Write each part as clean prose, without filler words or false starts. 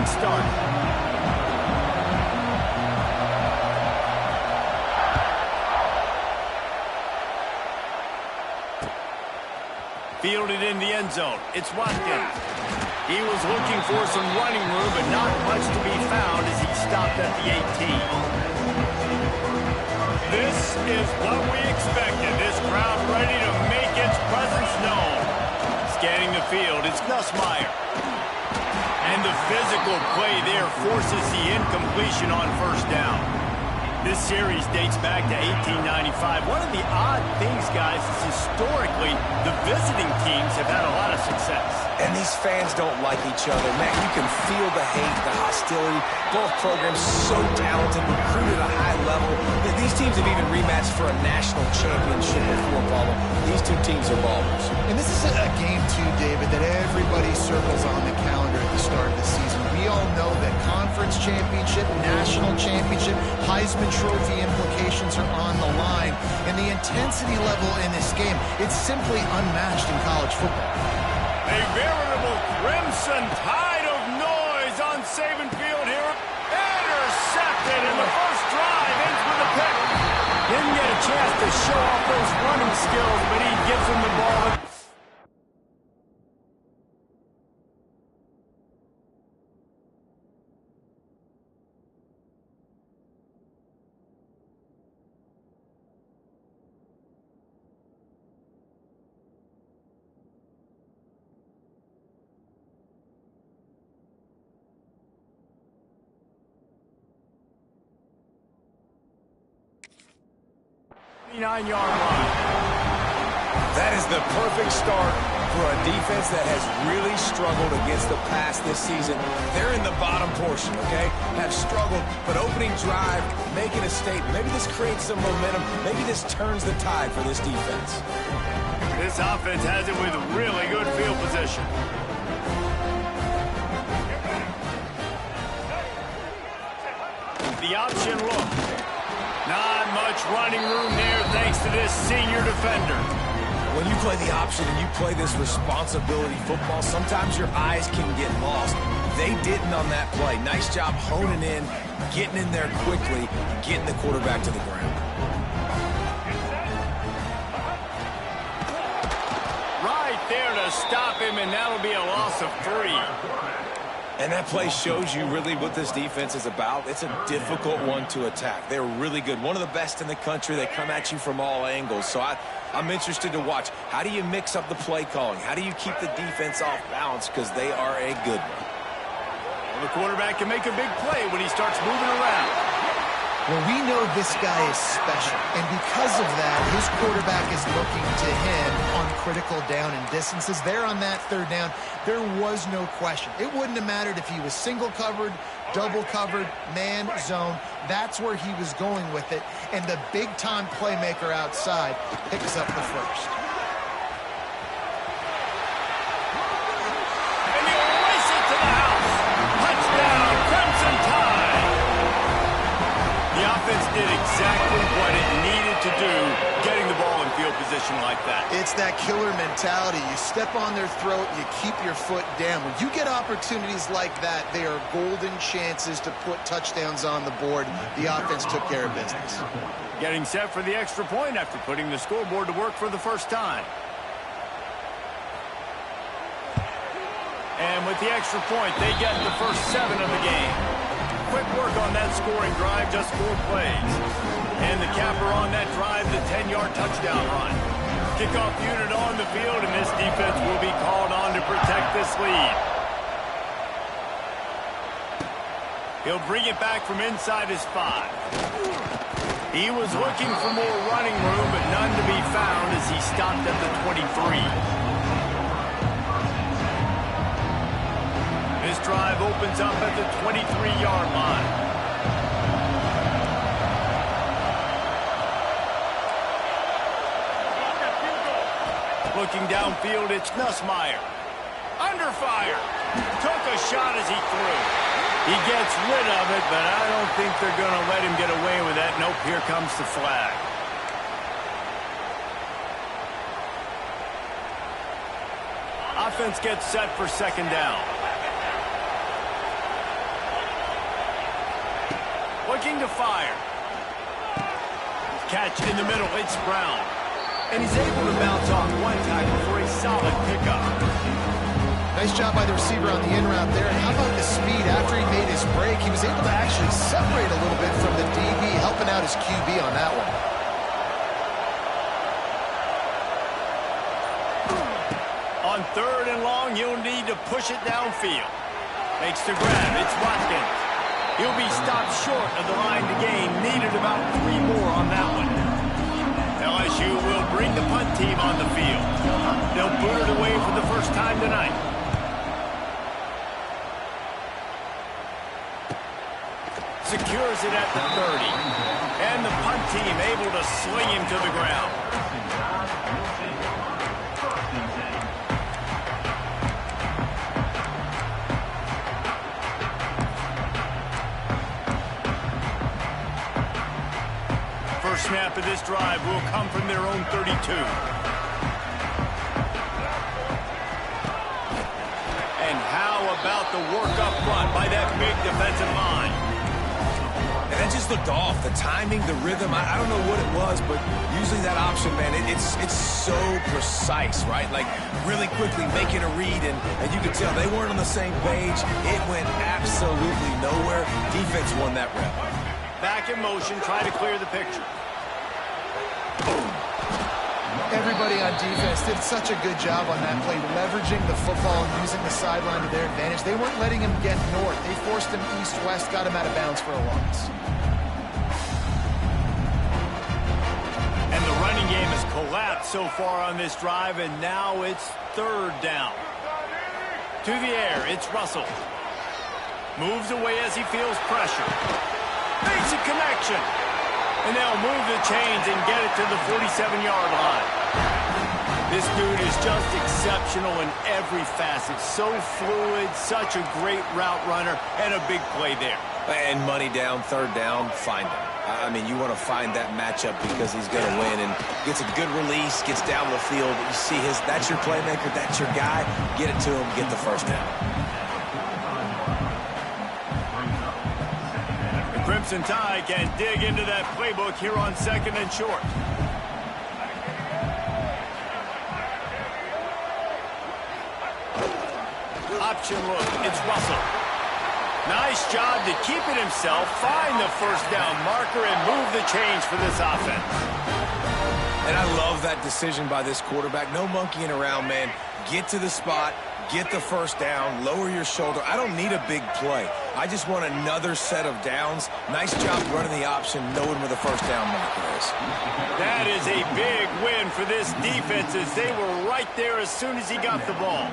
run started. Fielded in the end zone. It's Watkins. He was looking for some running room, but not much to be found as he stopped at the 18. This is what we expected. This crowd ready to make its presence known. Scanning the field, it's Nussmeier. And the physical play there forces the incompletion on first down. This series dates back to 1895. One of the odd things, guys, is historically the visiting teams have had a lot of success. And these fans don't like each other. Man, you can feel the hate, the hostility. Both programs so talented, recruited at a high level. These teams have even rematched for a national championship before, Paulo. These two teams are ballers. And this is a game, too, David, that everybody circles on the calendar at the start of the season. We all know that conference championship, national championship, Heisman Trophy implications are on the line. And the intensity level in this game, it's simply unmatched in college football. A veritable crimson tide of noise on Saban Field here. Intercepted, and the first drive ends with a pick. Didn't get a chance to show off those running skills, but he gives him the ball. Nine-yard line. That is the perfect start for a defense that has really struggled against the pass this season. They're in the bottom portion, okay? Have struggled, but opening drive, making a statement. Maybe this creates some momentum. Maybe this turns the tide for this defense. This offense has it with really good field position. The option look. Not much running room there thanks to this senior defender. When you play the option and you play this responsibility football, sometimes your eyes can get lost. They didn't on that play. Nice job honing in, getting in there quickly, getting the quarterback to the ground. Right there to stop him, and that'll be a loss of 3. And that play shows you really what this defense is about. It's a difficult one to attack. They're really good. One of the best in the country. They come at you from all angles. So I'm interested to watch. How do you mix up the play calling? How do you keep the defense off balance? Because they are a good one. Well, the quarterback can make a big play when he starts moving around. Well, we know this guy is special, and because of that, his quarterback is looking to him on critical down and distances. There on that third down, there was no question. It wouldn't have mattered if he was single covered, double covered, man, zone. That's where he was going with it, and the big-time playmaker outside picks up the first. And he'll race it to the house. Touchdown, Crimson Tide. The offense did exactly what it needed to do, getting the ball in field position like that. It's that killer mentality. You step on their throat, you keep your foot down. When you get opportunities like that, they are golden chances to put touchdowns on the board. The offense took care of business. Getting set for the extra point after putting the scoreboard to work for the first time. And with the extra point, they get the first 7 of the game. Quick work on that scoring drive, just 4 plays. And the capper on that drive, the 10-yard touchdown run. Kickoff unit on the field, and this defense will be called on to protect this lead. He'll bring it back from inside his 5. He was looking for more running room, but none to be found as he stopped at the 23. This drive opens up at the 23-yard line. Looking downfield, it's Nussmeier. Under fire. Took a shot as he threw. He gets rid of it, but I don't think they're going to let him get away with that. Nope, here comes the flag. Offense gets set for second down. looking to fire. Catch in the middle, it's Brown. And he's able to bounce off one tackle for a solid pickup. Nice job by the receiver on the in route there. And how about the speed after he made his break? He was able to actually separate a little bit from the DB, helping out his QB on that one. On 3rd and long, he'll need to push it downfield. Makes the grab. It's Watkins. He'll be stopped short of the line to gain. Needed about 3 more on that one. LSU will bring the punt team on the field. They'll boot it away for the first time tonight. Secures it at the 30. And the punt team able to sling him to the ground. First snap of this drive will come from their own 32. And how about the work up front by that big defensive line? And that just looked off. The timing, the rhythm, I don't know what it was, but usually that option, man, it's so precise, right? Like really quickly making a read, and you could tell they weren't on the same page. It went absolutely nowhere. Defense won that rep. Back in motion, try to clear the picture. Everybody on defense did such a good job on that play, leveraging the football and using the sideline to their advantage. They weren't letting him get north. They forced him east-west, got him out of bounds for a loss. And the running game has collapsed so far on this drive, and now it's 3rd down. To the air, it's Russell. Moves away as he feels pressure. Makes a connection. And they'll move the chains and get it to the 47-yard line. This dude is just exceptional in every facet. So fluid, such a great route runner, and a big play there. And money down, 3rd down, find him. I mean, you want to find that matchup because he's going to win and gets a good release, gets down the field. You see that's your playmaker, that's your guy. Get it to him, get the 1st down. Crimson Tide can dig into that playbook here on 2nd and short. Option look, it's Russell. Nice job to keep it himself, find the 1st down marker, and move the chains for this offense. And I love that decision by this quarterback. No monkeying around, man. Get to the spot. Get the 1st down, lower your shoulder. I don't need a big play. I just want another set of downs. Nice job running the option, knowing where the 1st down marker is. That is a big win for this defense as they were right there as soon as he got the ball.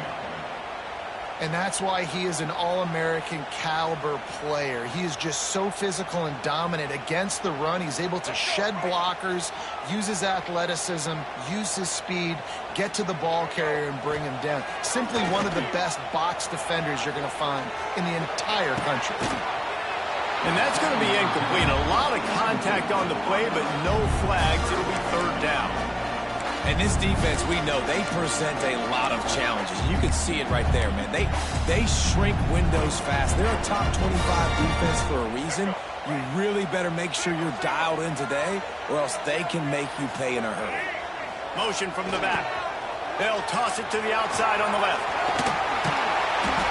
And that's why he is an All-American caliber player. He is just so physical and dominant against the run. He's able to shed blockers, use his athleticism, use his speed, get to the ball carrier and bring him down. Simply one of the best box defenders you're going to find in the entire country. And that's going to be incomplete. A lot of contact on the play, but no flags. It'll be 3rd down. And this defense, we know, they present a lot of challenges. You can see it right there, man. They shrink windows fast. They're a top 25 defense for a reason. You really better make sure you're dialed in today, or else they can make you pay in a hurry. Motion from the back. They'll toss it to the outside on the left.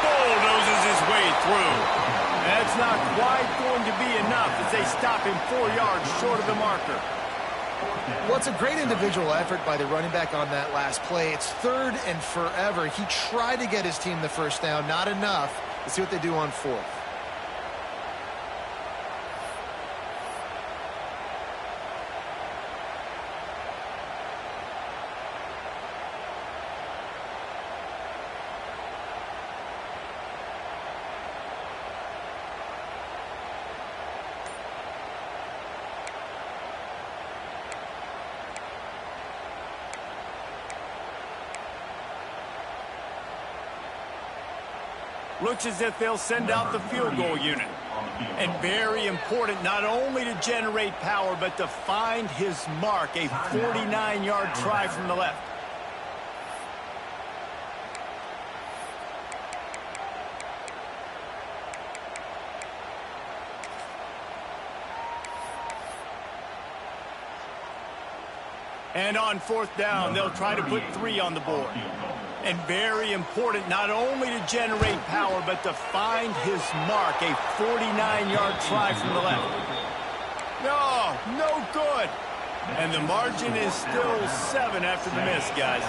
Bulldozes his way through. That's not quite going to be enough as they stop him 4 yards short of the marker. Well, it's a great individual effort by the running back on that last play. It's 3rd and forever. He tried to get his team the 1st down. Not enough. Let's see what they do on 4th. Looks as if they'll send out the field goal unit. And very important, not only to generate power, but to find his mark. A 49-yard try from the left. And on fourth down, they'll try to put 3 on the board. And very important, not only to generate power, but to find his mark. A 49-yard try from the left. No good. And the margin is still 7 after the miss, guys.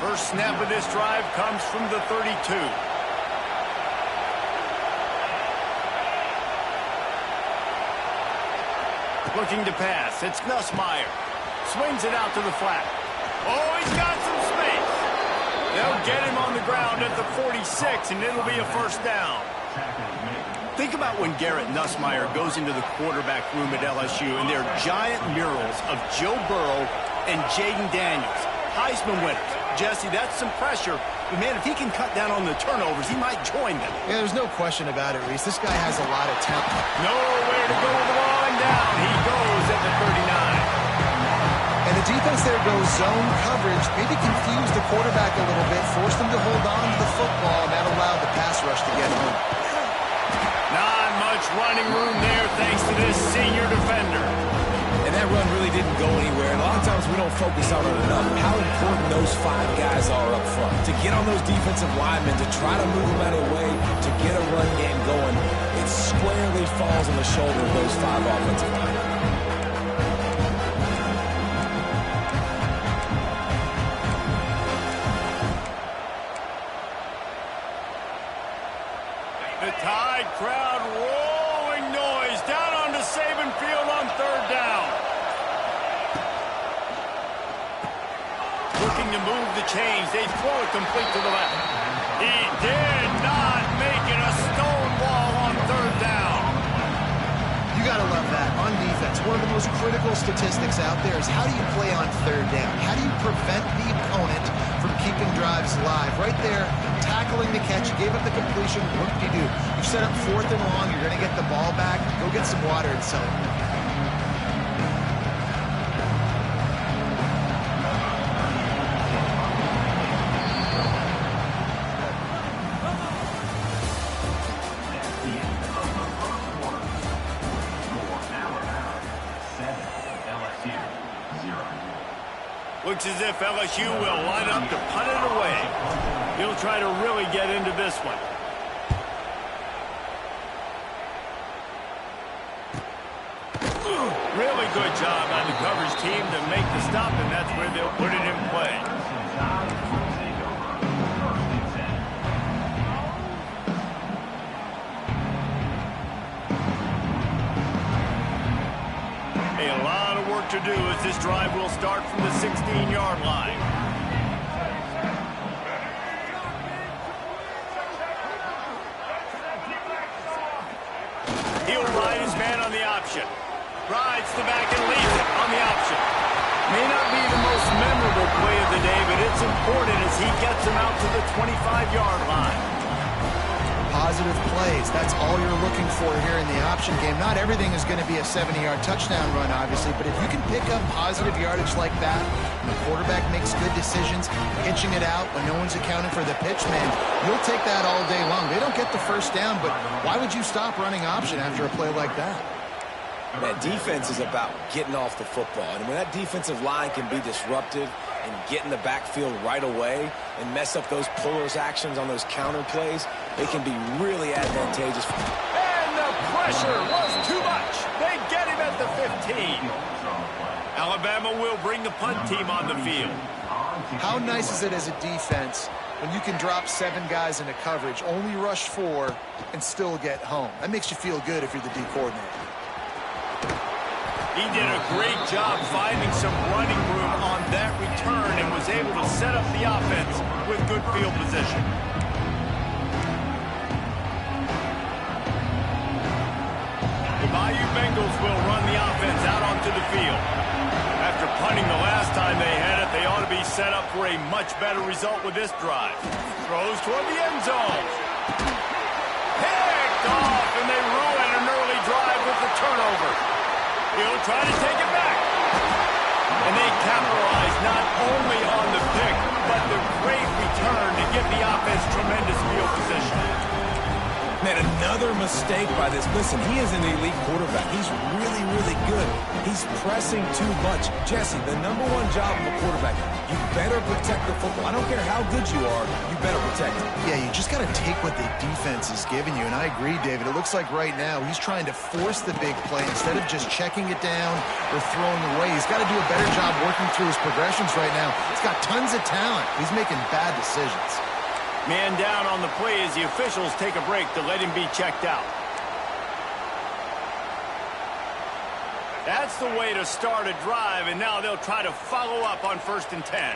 First snap of this drive comes from the 32. Looking to pass. It's Nussmeier. Swings it out to the flat. Oh, he's got some space. They'll get him on the ground at the 46, and it'll be a first down. Think about when Garrett Nussmeier goes into the quarterback room at LSU, and there are giant murals of Joe Burrow and Jaden Daniels, Heisman winners. Jesse, that's some pressure. But, man, if he can cut down on the turnovers, he might join them. Yeah, there's no question about it, Reese. This guy has a lot of talent. Nowhere to go with the ball, and down he goes at the 39. And the defense there goes zone coverage, maybe confuse the quarterback a little bit, force them to hold on to the football, and that allowed the pass rush to get home. Not much running room there thanks to this senior defender. And that run really didn't go anywhere. And a lot of times we don't focus on it enough, how important those 5 guys are up front. To get on those defensive linemen, to try to move them out of the way, to get a run game going, it squarely falls on the shoulder of those 5 offensive linemen. The Tide crowd rolling noise down onto Saban Field on third down. Looking to move the chains. They throw it complete to the left. He did not make it. A stone wall on third down. You got to love that on defense. One of the most critical statistics out there is how do you play on third down? How do you prevent the opponent from keeping drives alive? Right there, tackling the catch, you gave up the completion, what do you do? You set up 4th and long, you're going to get the ball back, go get some water and celebrate. Looks as if LSU will line up to punt it away. He'll try to really get into this one. Really good job on the coverage team to make the stop, and that's where they'll put it in play. A lot of work to do as this drive will start from the 16-yard line. He'll ride his man on the option. Rides the back and leaves it on the option. May not be the most memorable play of the day, but it's important as he gets him out to the 25-yard line. Positive plays, that's all you're looking for here in the option game. Not everything is going to be a 70-yard touchdown run, obviously, but if you can pick up positive yardage like that, and the quarterback makes good decisions, pitching it out when no one's accounting for the pitch, man, you'll take that all day long. They don't get the first down, but why would you stop running option after a play like that? That defense is about getting off the football. And when that defensive line can be disruptive and get in the backfield right away and mess up those pullers actions on those counter plays, they can be really advantageous. And the pressure was too much. They get him at the 15. Alabama will bring the punt team on the field. How nice is it as a defense when you can drop 7 guys into coverage, only rush 4, and still get home? That makes you feel good if you're the D coordinator. He did a great job finding some running room on that return and was able to set up the offense with good field position. The Bayou Bengals will run the offense out onto the field. After punting the last time they had it, they ought to be set up for a much better result with this drive. Throws toward the end zone. Picked off, and they ruin an early drive with the turnover. He'll try to take it back. And they capitalize not only on the pick, but the great return to give the offense tremendous field position. Man, another Another mistake by this. Listen, he is an elite quarterback. He's really, really good. He's pressing too much. Jesse, the #1 job of a quarterback, you better protect the football. I don't care how good you are, you better protect it. Yeah, you just got to take what the defense is giving you. And I agree, David. It looks like right now he's trying to force the big play instead of just checking it down or throwing away. He's got to do a better job working through his progressions right now. He's got tons of talent. He's making bad decisions. Man down on the play as the officials take a break to let him be checked out. That's the way to start a drive, and now they'll try to follow up on 1st and 10.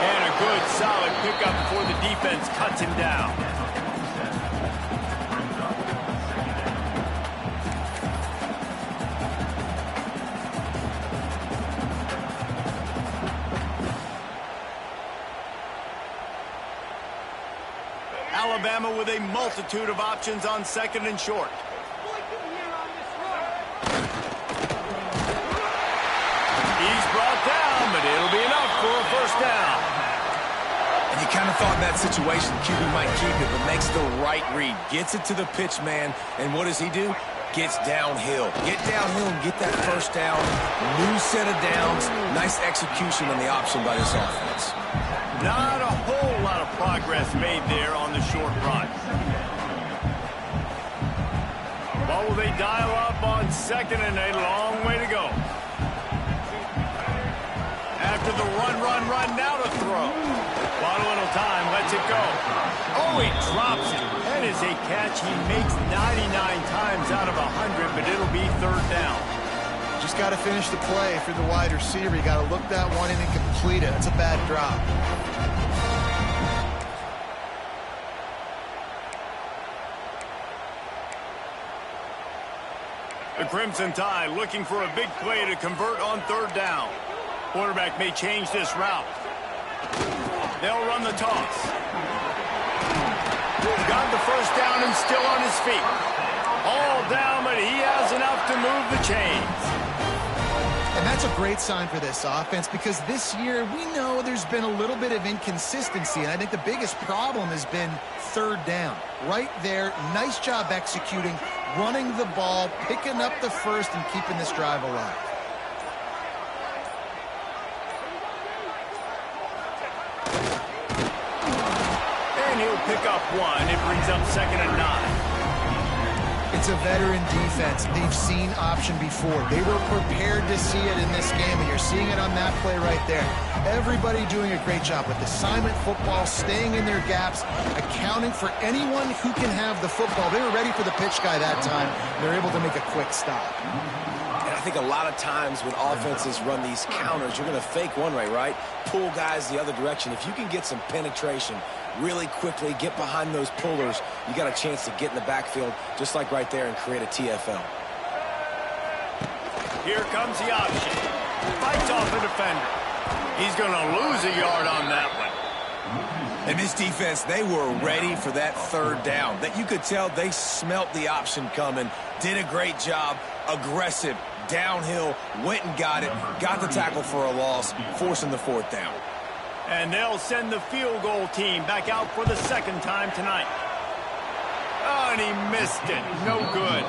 And a good, solid pickup before the defense cuts him down. Alabama with a multitude of options on 2nd and short. He's brought down, but it'll be enough for a 1st down. And you kind of thought in that situation QB might keep it, but makes the right read. Gets it to the pitch man, and what does he do? Gets downhill. Get downhill and get that 1st down. New set of downs. Nice execution on the option by this offense. Not a whole lot of progress made there on the short run. Well, will they dial up on 2nd and a long way to go? After the run, now to throw. Bought a little time, lets it go. Oh, he drops it. That is a catch he makes 99 times out of 100, but it'll be 3rd down. Just got to finish the play for the wide receiver. You got to look that one in and complete it. That's a bad drop. The Crimson Tide looking for a big play to convert on 3rd down. Quarterback may change this route. They'll run the toss. Got the 1st down and still on his feet. All down, but he has enough to move the chains. And that's a great sign for this offense because this year we know there's been a little bit of inconsistency, and I think the biggest problem has been 3rd down. Right there, nice job executing, running the ball, picking up the 1st, and keeping this drive alive. And he'll pick up 1. It brings up 2nd and 9. It's a veteran defense. They've seen option before. They were prepared to see it in this game, and you're seeing it on that play right there. Everybody doing a great job with assignment football, staying in their gaps, accounting for anyone who can have the football. They were ready for the pitch guy that time. They're able to make a quick stop. And I think a lot of times when offenses run these counters, you're going to fake one way, right? Pull guys the other direction. If you can get some penetration really quickly, get behind those pullers, you got a chance to get in the backfield just like right there and create a TFL. Here comes the option. Fights off a defender. He's going to lose a yard on that one. And this defense, they were ready for that 3rd down. That you could tell they smelt the option coming, did a great job, aggressive, downhill, went and got it, got the tackle for a loss, forcing the 4th down. And they'll send the field goal team back out for the 2nd time tonight. Oh, and he missed it. No good.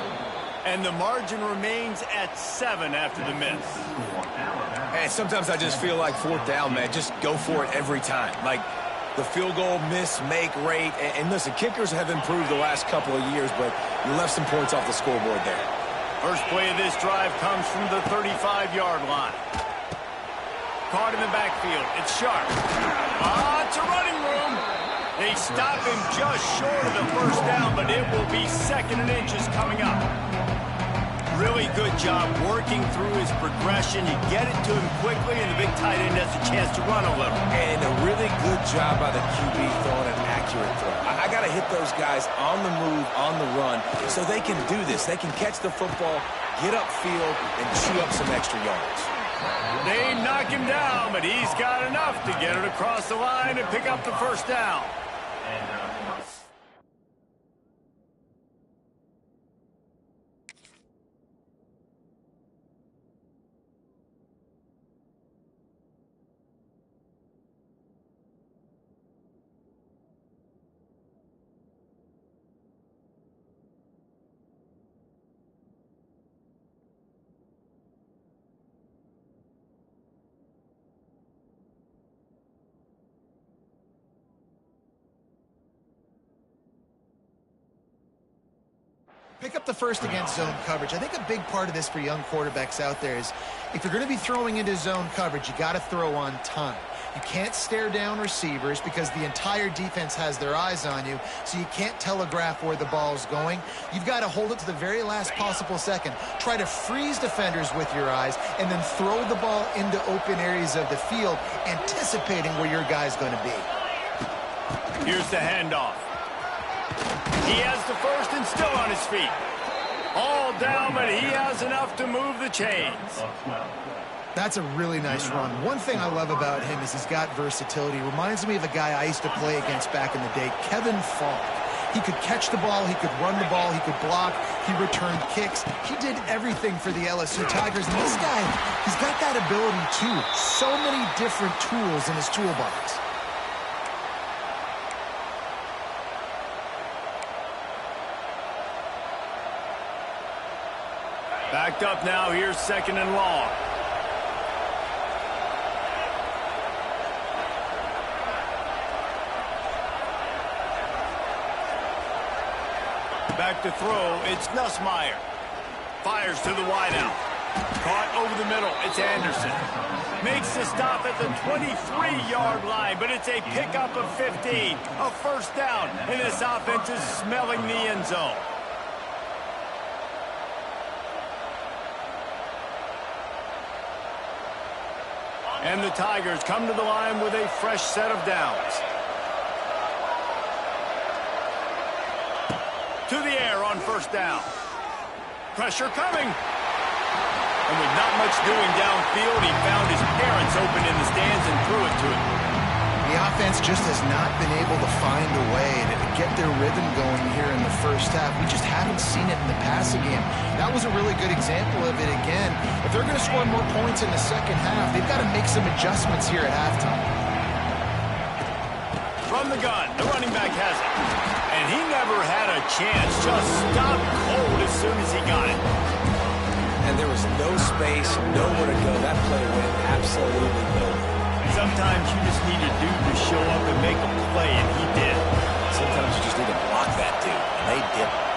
And the margin remains at 7 after the miss. And sometimes I just feel like 4th down, man, just go for it every time. Like the field goal miss-make rate. And listen, kickers have improved the last couple of years, but you left some points off the scoreboard there. First play of this drive comes from the 35-yard line. Caught in the backfield. It's Sharp. It's a running room. They stop him just short of the 1st down, but it will be 2nd and inches coming up. Really good job working through his progression. You get it to him quickly, and the big tight end has a chance to run a little. And a really good job by the QB throwing an accurate throw. I got to hit those guys on the move, on the run, so they can do this. They can catch the football, get upfield, and chew up some extra yards. They knock him down, but he's got enough to get it across the line and pick up the 1st down. Pick up the first against zone coverage. I think a big part of this for young quarterbacks out there is if you're going to be throwing into zone coverage, you got to throw on time. You can't stare down receivers because the entire defense has their eyes on you, so you can't telegraph where the ball's going. You've got to hold it to the very last possible second. Try to freeze defenders with your eyes and then throw the ball into open areas of the field, anticipating where your guy's going to be. Here's the handoff. He has the first and still on his feet. All down, but he has enough to move the chains. That's a really nice run. One thing I love about him is he's got versatility. Reminds me of a guy I used to play against back in the day, Kevin Falk. He could catch the ball, he could run the ball, he could block, he returned kicks. He did everything for the LSU Tigers. And this guy, he's got that ability too. So many different tools in his toolbox. Backed up now, here's second and long. Back to throw, it's Nussmeier. Fires to the wideout. Caught over the middle, it's Anderson. Makes the stop at the 23-yard line, but it's a pickup of 15. A first down, and this offense is smelling the end zone. And the Tigers come to the line with a fresh set of downs. To the air on first down. Pressure coming. And with not much doing downfield, he found his parents open in the stands and threw it to him. The offense just has not been able to find a way to get their rhythm going here in the first half. We just haven't seen it in the passing game. That was a really good example of it again. If they're going to score more points in the second half, they've got to make some adjustments here at halftime. From the gun, the running back has it. And he never had a chance, just stopped cold as soon as he got it. And there was no space, nowhere to go. That play went absolutely nowhere. Sometimes you just need a dude to show up and make a play, and he did. Sometimes you just need to block that dude, and they didn't.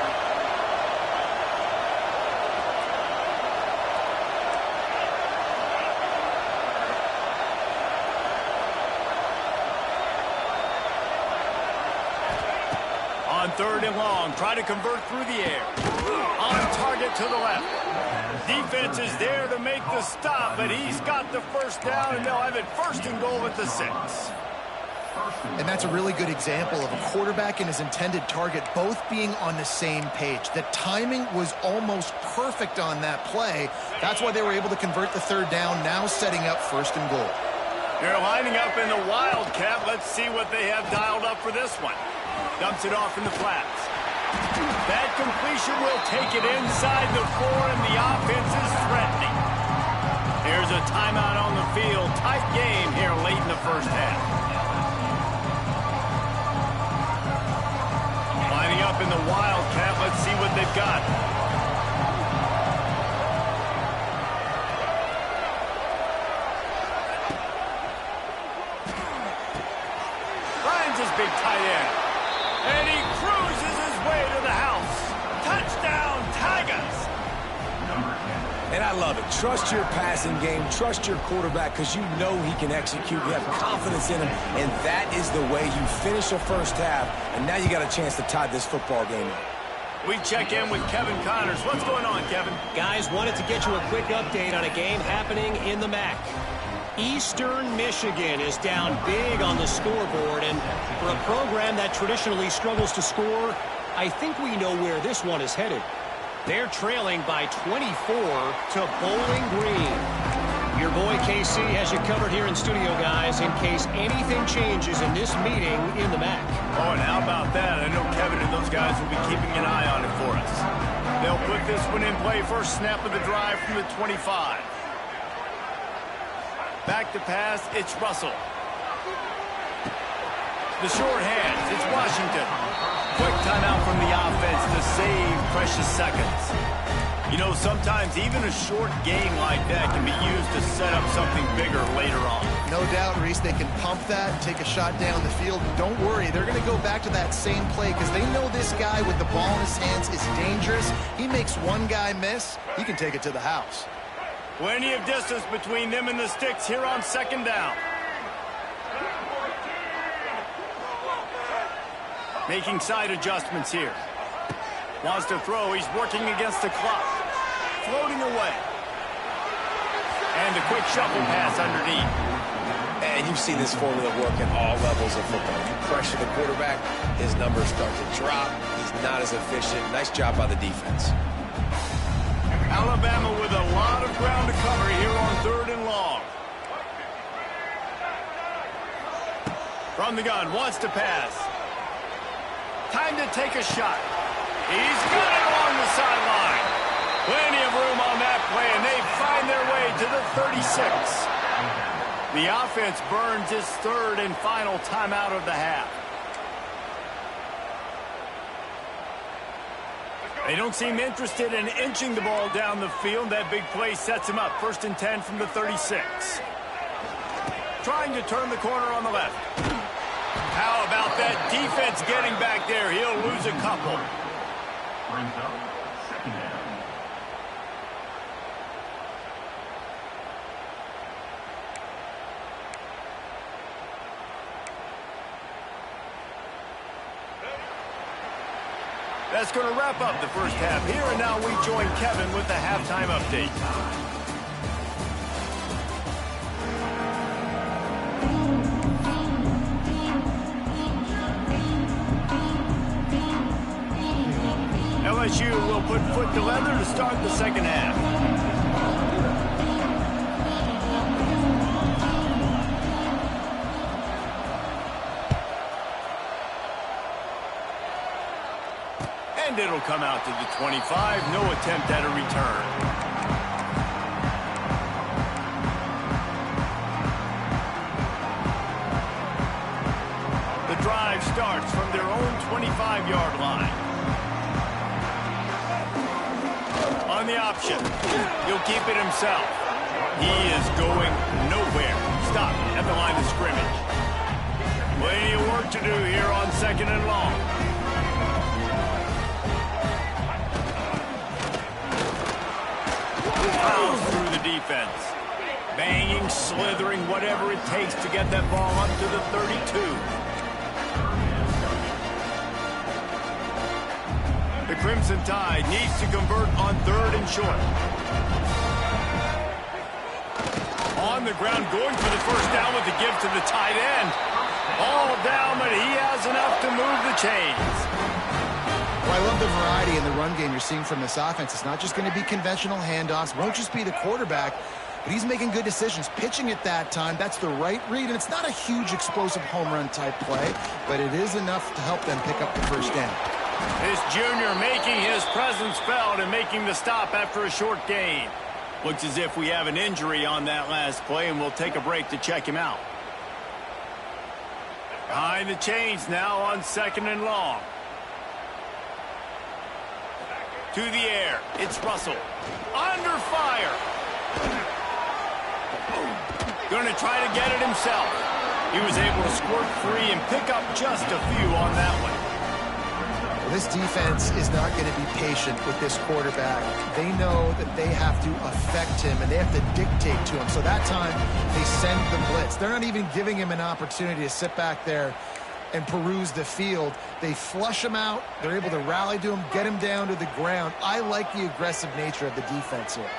On third and long, try to convert through the air. On target to the left. Defense is there to make the stop, but he's got the first down, and they'll have it first and goal at the 6. And that's a really good example of a quarterback and his intended target both being on the same page. The timing was almost perfect on that play. That's why they were able to convert the third down, now setting up first and goal. They're lining up in the Wildcat. Let's see what they have dialed up for this one. Dumps it off in the flats. That completion will take it inside the 4, and the offense is threatening. Here's a timeout on the field. Tight game here late in the first half. Lining up in the Wildcat. Let's see what they've got. Finds his big tight end. And he cruises his way to the house. Touchdown, Tigers. And I love it. Trust your passing game. Trust your quarterback because you know he can execute. You have confidence in him. And that is the way you finish the first half. And now you got a chance to tie this football game up. We check in with Kevin Connors. What's going on, Kevin? Guys, wanted to get you a quick update on a game happening in the MAC. Eastern Michigan is down big on the scoreboard, and for a program that traditionally struggles to score, I think we know where this one is headed. They're trailing by 24 to Bowling Green. Your boy KC has you covered here in studio, guys, in case anything changes in this meeting in the MAC. Oh, and how about that? I know Kevin and those guys will be keeping an eye on it for us. They'll put this one in play. First snap of the drive from the 25. Back to pass, it's Russell. The short hands, it's Washington. Quick timeout from the offense to save precious seconds. You know, sometimes even a short gain like that can be used to set up something bigger later on. No doubt, Reese, they can pump that, take a shot down the field. Don't worry, they're going to go back to that same play because they know this guy with the ball in his hands is dangerous. He makes one guy miss, he can take it to the house. Plenty of distance between them and the sticks here on second down. Making side adjustments here. Wants to throw, he's working against the clock. Floating away. And a quick shuffle pass underneath. And you see this formula work at all levels of football. You pressure the quarterback, his numbers start to drop. He's not as efficient. Nice job by the defense. Alabama with a lot of ground to cover here on 3rd and long. From the gun, wants to pass. Time to take a shot. He's got it along the sideline. Plenty of room on that play, and they find their way to the 36. The offense burns its 3rd and final timeout of the half. They don't seem interested in inching the ball down the field. That big play sets him up. 1st and 10 from the 36. Trying to turn the corner on the left. How about that defense getting back there? He'll lose a couple. Brings up 2nd down. That's going to wrap up the first half here, and now we join Kevin with the halftime update. LSU will put foot to leather to start the second half. And it'll come out to the 25. No attempt at a return. The drive starts from their own 25-yard line. On the option. He'll keep it himself. He is going nowhere. Stop at the line of scrimmage. Plenty of work to do here on 2nd and long. Powers through the defense. Banging, slithering, whatever it takes to get that ball up to the 32. The Crimson Tide needs to convert on 3rd and short. On the ground, going for the first down with the give to the tight end. All down, but he has enough to move the chains. Well, I love the variety in the run game you're seeing from this offense. It's not just going to be conventional handoffs. Won't just be the quarterback, but he's making good decisions. Pitching at that time, that's the right read, and it's not a huge explosive home run type play, but it is enough to help them pick up the first down. This junior making his presence felt and making the stop after a short gain. Looks as if we have an injury on that last play, and we'll take a break to check him out. Behind the chains now on 2nd and long. To the air. It's Russell. Under fire. Going to try to get it himself. He was able to squirt free and pick up just a few on that one. Well, this defense is not going to be patient with this quarterback. They know that they have to affect him, and they have to dictate to him. So that time, they send the blitz. They're not even giving him an opportunity to sit back there and peruse the field. They flush him out. They're able to rally to him, get him down to the ground. I like the aggressive nature of the defense here.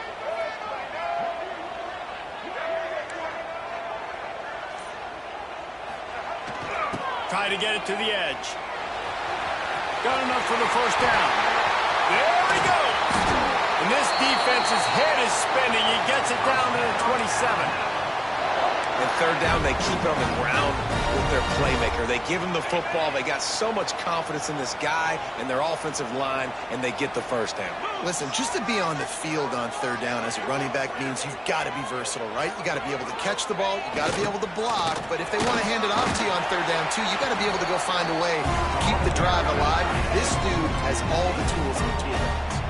Try to get it to the edge. Got enough for the first down. There he goes. And this defense's head is spinning. He gets it down to the 27. And 3rd down, they keep it on the ground with their playmaker. They give him the football. They got so much confidence in this guy and their offensive line, and they get the first down. Listen, just to be on the field on 3rd down as a running back means you've got to be versatile, right? You got to be able to catch the ball. You got to be able to block. But if they want to hand it off to you on 3rd down, too, you got to be able to go find a way to keep the drive alive. This dude has all the tools in the toolbox.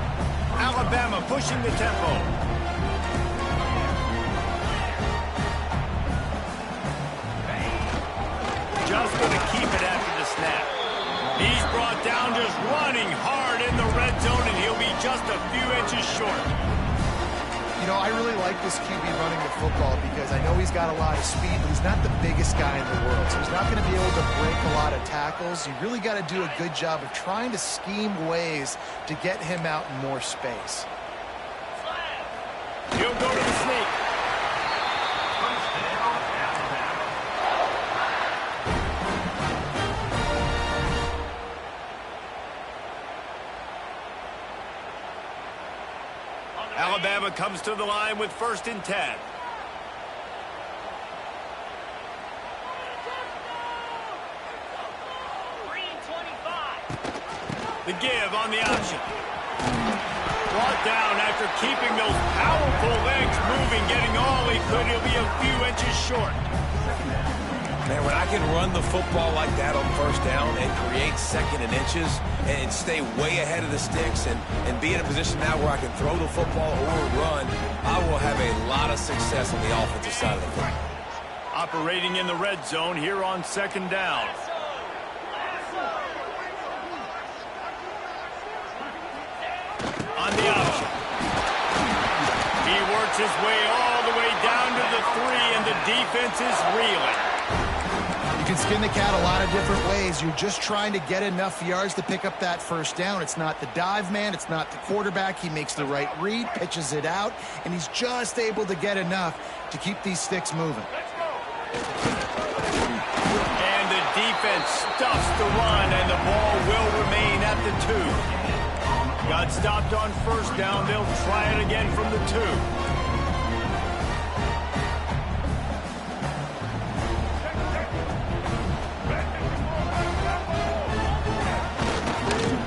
Alabama pushing the tempo. Just going to keep it after the snap. He's brought down, just running hard in the red zone, and he'll be just a few inches short. You know, I really like this QB running the football because I know he's got a lot of speed, but he's not the biggest guy in the world. So he's not going to be able to break a lot of tackles. You really got to do a good job of trying to scheme ways to get him out in more space. He'll go to the sneak. Alabama comes to the line with 1st and 10. The give on the option. Brought down after keeping those powerful legs moving, getting all he could. He'll be a few inches short. Man, when I can run the football like that on 1st down and create 2nd and inches and stay way ahead of the sticks and be in a position now where I can throw the football or run, I will have a lot of success on the offensive side of the football. Operating in the red zone here on 2nd down. On the option. He works his way all the way down to the 3, and the defense is reeling. You can skin the cat a lot of different ways. You're just trying to get enough yards to pick up that 1st down. It's not the dive man. It's not the quarterback. He makes the right read, pitches it out, and he's just able to get enough to keep these sticks moving. And the defense stuffs the run, and the ball will remain at the 2. Got stopped on 1st down. They'll try it again from the 2.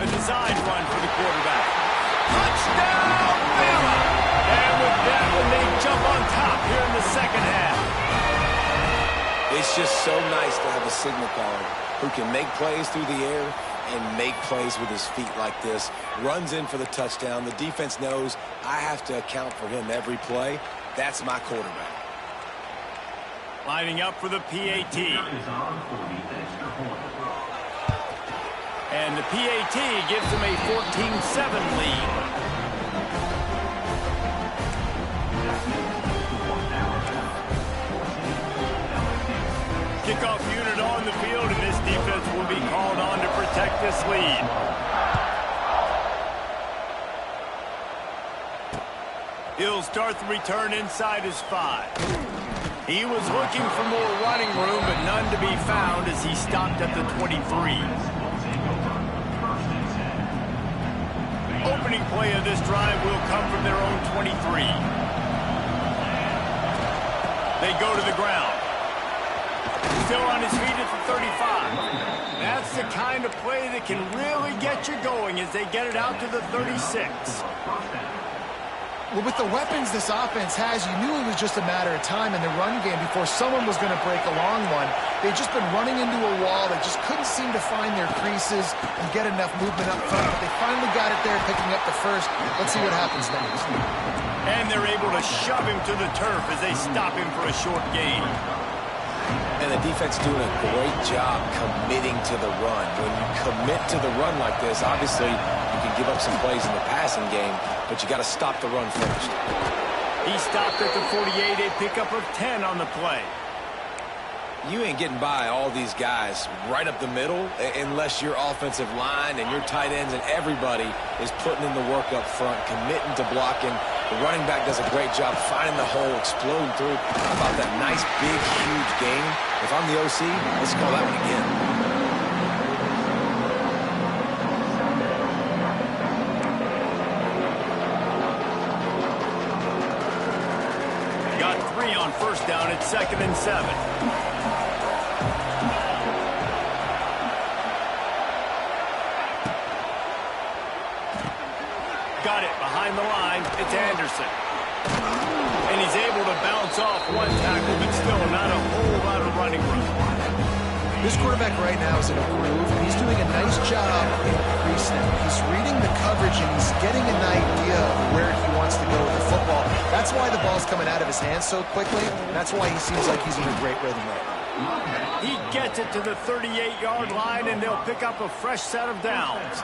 Design run for the quarterback. Touchdown, Bama! And with that one, they jump on top here in the 2nd half. It's just so nice to have a signal caller who can make plays through the air and make plays with his feet like this. Runs in for the touchdown. The defense knows I have to account for him every play. That's my quarterback. Lining up for the PAT. And the PAT gives them a 14-7 lead. Kickoff unit on the field, and this defense will be called on to protect this lead. He'll start the return inside his 5. He was looking for more running room, but none to be found as he stopped at the 23. Opening play of this drive will come from their own 23. They go to the ground. Still on his feet at the 35. That's the kind of play that can really get you going as they get it out to the 36. Well, with the weapons this offense has, you knew it was just a matter of time in the run game before someone was going to break a long one. They'd just been running into a wall. They just couldn't seem to find their creases and get enough movement up front, but they finally got it there, picking up the 1st. Let's see what happens next. And they're able to shove him to the turf as they stop him for a short gain. And the defense doing a great job committing to the run. When you commit to the run like this, obviously you can give up some plays in the passing game, but you got to stop the run first. He stopped at the 48, a pickup of 10 on the play. You ain't getting by all these guys right up the middle unless your offensive line and your tight ends and everybody is putting in the work up front, committing to blocking. The running back does a great job finding the hole, exploding through. How about that nice, big, huge gain? If I'm the OC, let's call that one again. Got 3 on 1st down at 2nd and 7. Got it behind the line. It's Anderson. And he's able to bounce off one tackle, but still not a whole lot of running room. This quarterback right now is in a groove, and he's doing a nice job in pre-snap. He's reading the coverage, and he's getting an idea of where he wants to go with the football. That's why the ball's coming out of his hands so quickly. That's why he seems like he's in a great rhythm right now. He gets it to the 38-yard line, and they'll pick up a fresh set of downs.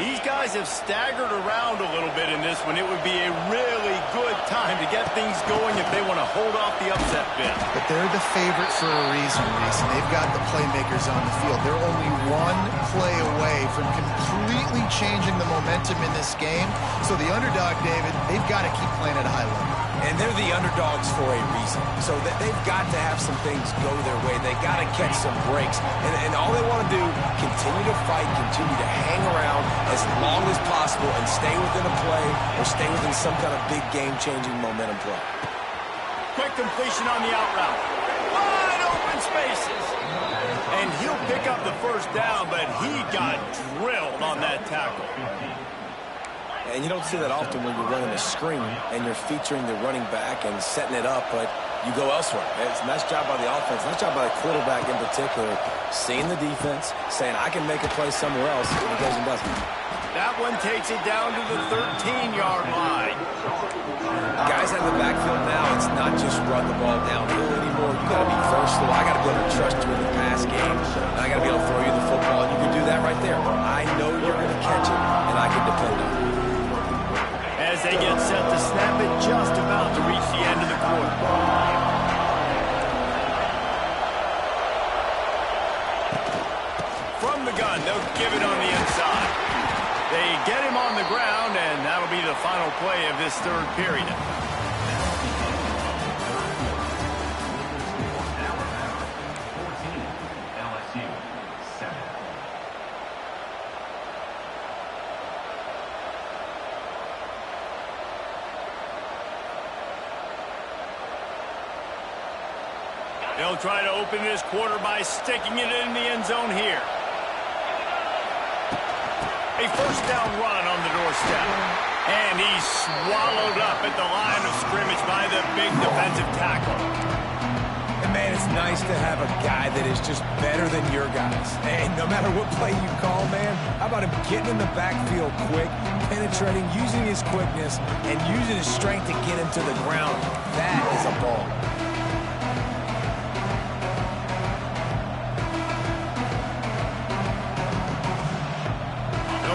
These guys have staggered around a little bit in this one. It would be a really good time to get things going if they want to hold off the upset bid. But they're the favorite for a reason, Reese, and they've got the playmakers on the field. They're only one play away from completely changing the momentum in this game. So the underdog, David, they've got to keep playing at a high level. And they're the underdogs for a reason. So they've got to have some things go their way. They got to catch some breaks. And all they want to do, continue to fight, continue to hang around as long as possible and stay within a play or stay within some kind of big game-changing momentum play. Quick completion on the out route. Wide open spaces. And he'll pick up the first down, but he got drilled on that tackle. And you don't see that often when you're running a screen and you're featuring the running back and setting it up, but you go elsewhere. It's a nice job by the offense, nice job by the quarterback in particular, seeing the defense, saying, I can make a play somewhere else, and he goes and does it. That one takes it down to the 13-yard line. Guys out of the backfield now, it's not just run the ball downhill anymore. You got to be versatile. I got to be able to trust you in the pass game. And I got to be able to throw you the football, and you can do that right there. I know you're going to catch it, and I can depend on it. As they get set to snap it, just about to reach the end of the quarter. From the gun, they'll give it on the inside. They get him on the ground, and that'll be the final play of this third period. They'll try to open this quarter by sticking it in the end zone here. A first down run on the doorstep. And he's swallowed up at the line of scrimmage by the big defensive tackle. And, man, it's nice to have a guy that is just better than your guys. And no matter what play you call, man, how about him getting in the backfield quick, penetrating, using his quickness, and using his strength to get him to the ground. That is a ball.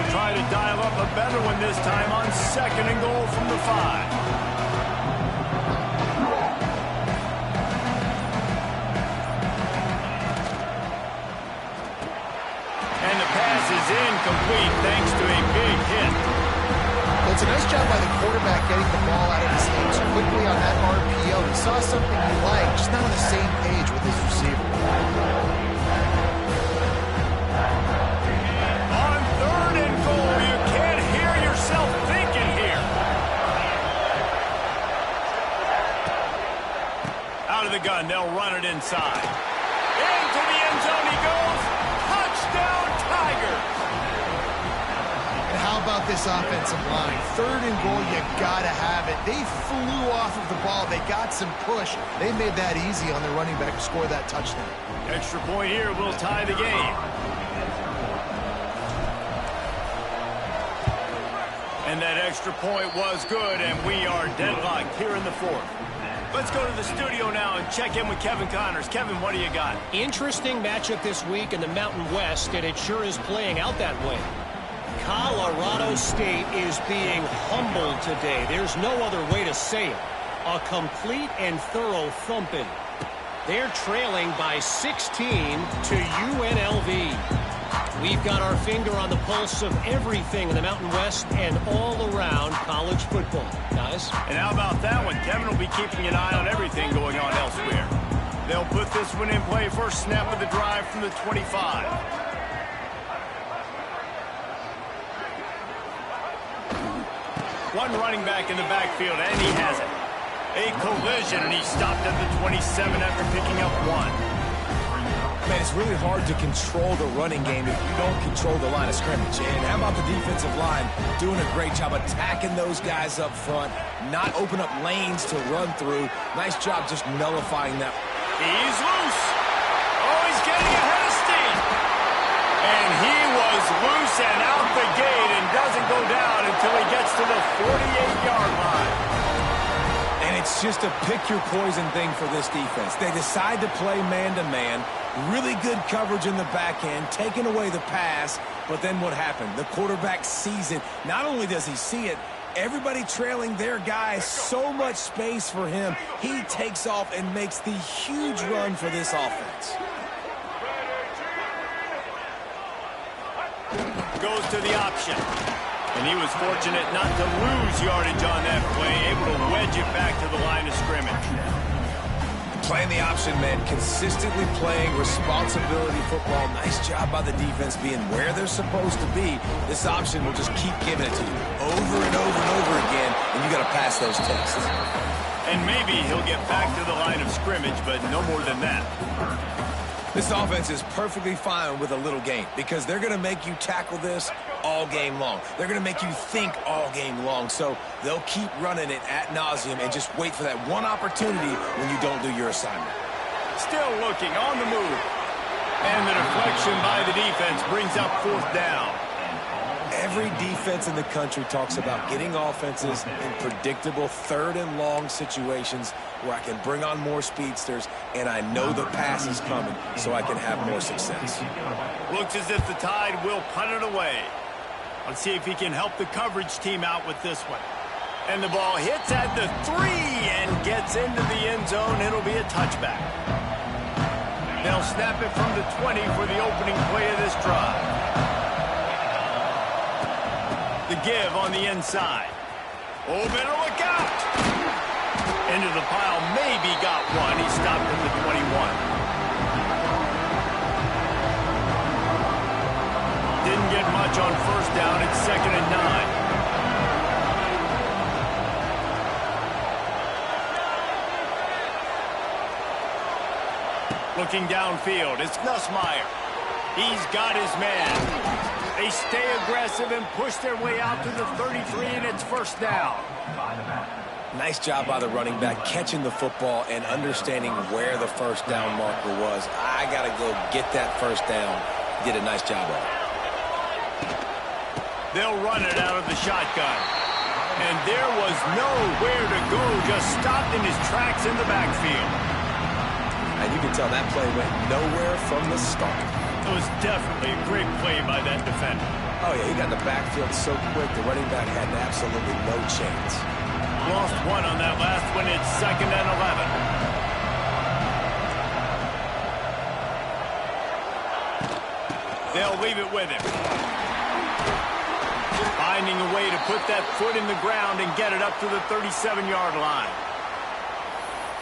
Try to dial up a better one this time on 2nd and goal from the 5. And the pass is incomplete thanks to a big hit. Well, it's a nice job by the quarterback getting the ball out of his hands quickly on that RPO. He saw something he liked, just not on the same page with his receiver. The gun, they'll run it inside. Into the end zone he goes. Touchdown, Tigers! And how about this offensive line? 3rd and goal, you gotta have it. They flew off of the ball. They got some push. They made that easy on their running back to score that touchdown. Extra point here will tie the game. And that extra point was good, and we are deadlocked here in the 4th. Let's go to the studio now and check in with Kevin Connors. Kevin, what do you got? Interesting matchup this week in the Mountain West, and it sure is playing out that way. Colorado State is being humbled today. There's no other way to say it. A complete and thorough thumping. They're trailing by 16 to UNLV. We've got our finger on the pulse of everything in the Mountain West and all around college football, guys. And how about that one? Kevin will be keeping an eye on everything going on elsewhere. They'll put this one in play. First snap of the drive from the 25. One running back in the backfield, and he has it. A collision, and he stopped at the 27 after picking up 1. Man, it's really hard to control the running game if you don't control the line of scrimmage. And how about the defensive line doing a great job attacking those guys up front, not open up lanes to run through. Nice job just nullifying that. He's loose. Oh, he's getting it And he was loose and out the gate and doesn't go down until he gets to the 48-yard line. And it's just a pick-your-poison thing for this defense. They decide to play man-to-man, really good coverage in the back end, taking away the pass, but then what happened? The quarterback sees it. Not only does he see it, everybody trailing their guy, so much space for him. He takes off and makes the huge run for this offense. Goes to the option. And he was fortunate not to lose yardage on that play, able to wedge it back to the line of scrimmage. Playing the option, man, consistently playing responsibility football. Nice job by the defense being where they're supposed to be. This option will just keep giving it to you over and over and over again, and you got to pass those tests. And maybe he'll get back to the line of scrimmage, but no more than that. This offense is perfectly fine with a little game because they're going to make you tackle this all game long. They're going to make you think all game long. So they'll keep running it ad nauseum and just wait for that one opportunity when you don't do your assignment. Still looking on the move. And the deflection by the defense brings up 4th down. Every defense in the country talks about getting offenses in predictable 3rd and long situations where I can bring on more speedsters and I know the pass is coming so I can have more success. Looks as if the Tide will punt it away. Let's see if he can help the coverage team out with this one. And the ball hits at the 3 and gets into the end zone. It'll be a touchback. They'll snap it from the 20 for the opening play of this drive. The give on the inside. Oh, better look out. Into the pile, maybe got one. He stopped at the 21. Didn't get much on 1st down. It's 2nd and 9. Looking downfield, it's Nussmeier. He's got his man. They stay aggressive and push their way out to the 33, and it's 1st down. Nice job by the running back catching the football and understanding where the 1st down marker was. I got to go get that 1st down. Did a nice job of it. They'll run it out of the shotgun. And there was nowhere to go, just stopped in his tracks in the backfield. And you can tell that play went nowhere from the start. It was definitely a great play by that defender. Oh, yeah, he got in the backfield so quick, the running back had absolutely no chance. Lost one on that last one. It's 2nd and 11. They'll leave it with him. Finding a way to put that foot in the ground and get it up to the 37-yard line.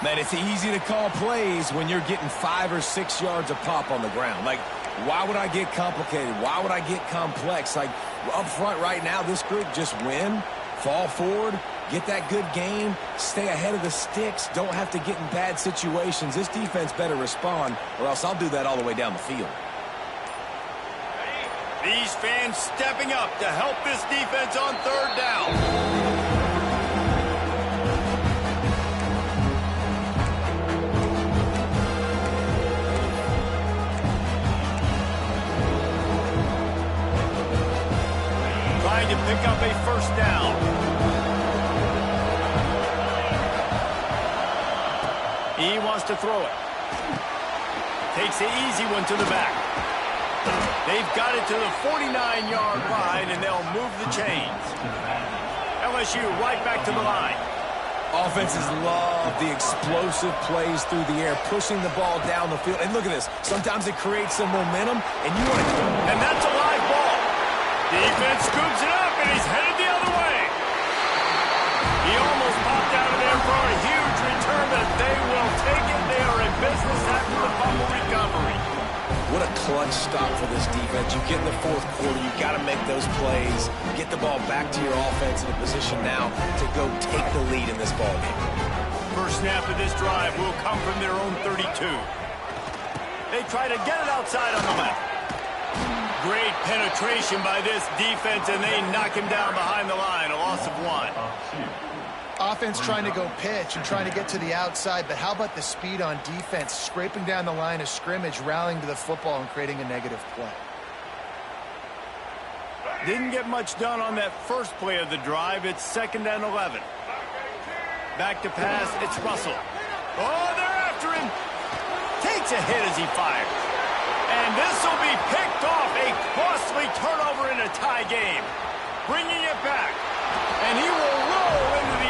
Man, it's easy to call plays when you're getting 5 or 6 yards a pop on the ground. Like, why would I get complicated? Why would I get complex? Like, up front right now, this group just win, fall forward, get that good game, stay ahead of the sticks, don't have to get in bad situations. This defense better respond, or else I'll do that all the way down the field. These fans stepping up to help this defense on 3rd down. To pick up a 1st down. He wants to throw it. Takes the easy one to the back. They've got it to the 49-yard line, and they'll move the chains. LSU right back to the line. Offenses love the explosive plays through the air, pushing the ball down the field. And look at this. Sometimes it creates some momentum, and you want to... And that's a live ball. Defense scoops it up, and he's headed the other way. He almost popped out of there for a huge return, but they will take it. They are in business after the fumble recovery. What a clutch stop for this defense. You get in the 4th quarter, you got to make those plays, get the ball back to your offense in a position now to go take the lead in this ball game. First snap of this drive will come from their own 32. They try to get it outside on the left. Great penetration by this defense, and they knock him down behind the line. A loss of 1. Offense trying to go pitch and trying to get to the outside, but how about the speed on defense, scraping down the line of scrimmage, rallying to the football, and creating a negative play? Didn't get much done on that first play of the drive. It's 2nd and 11. Back to pass, it's Russell. Oh, they're after him. Takes a hit as he fires. And this will be picked off. A costly turnover in a tie game. Bringing it back. And he will roll into the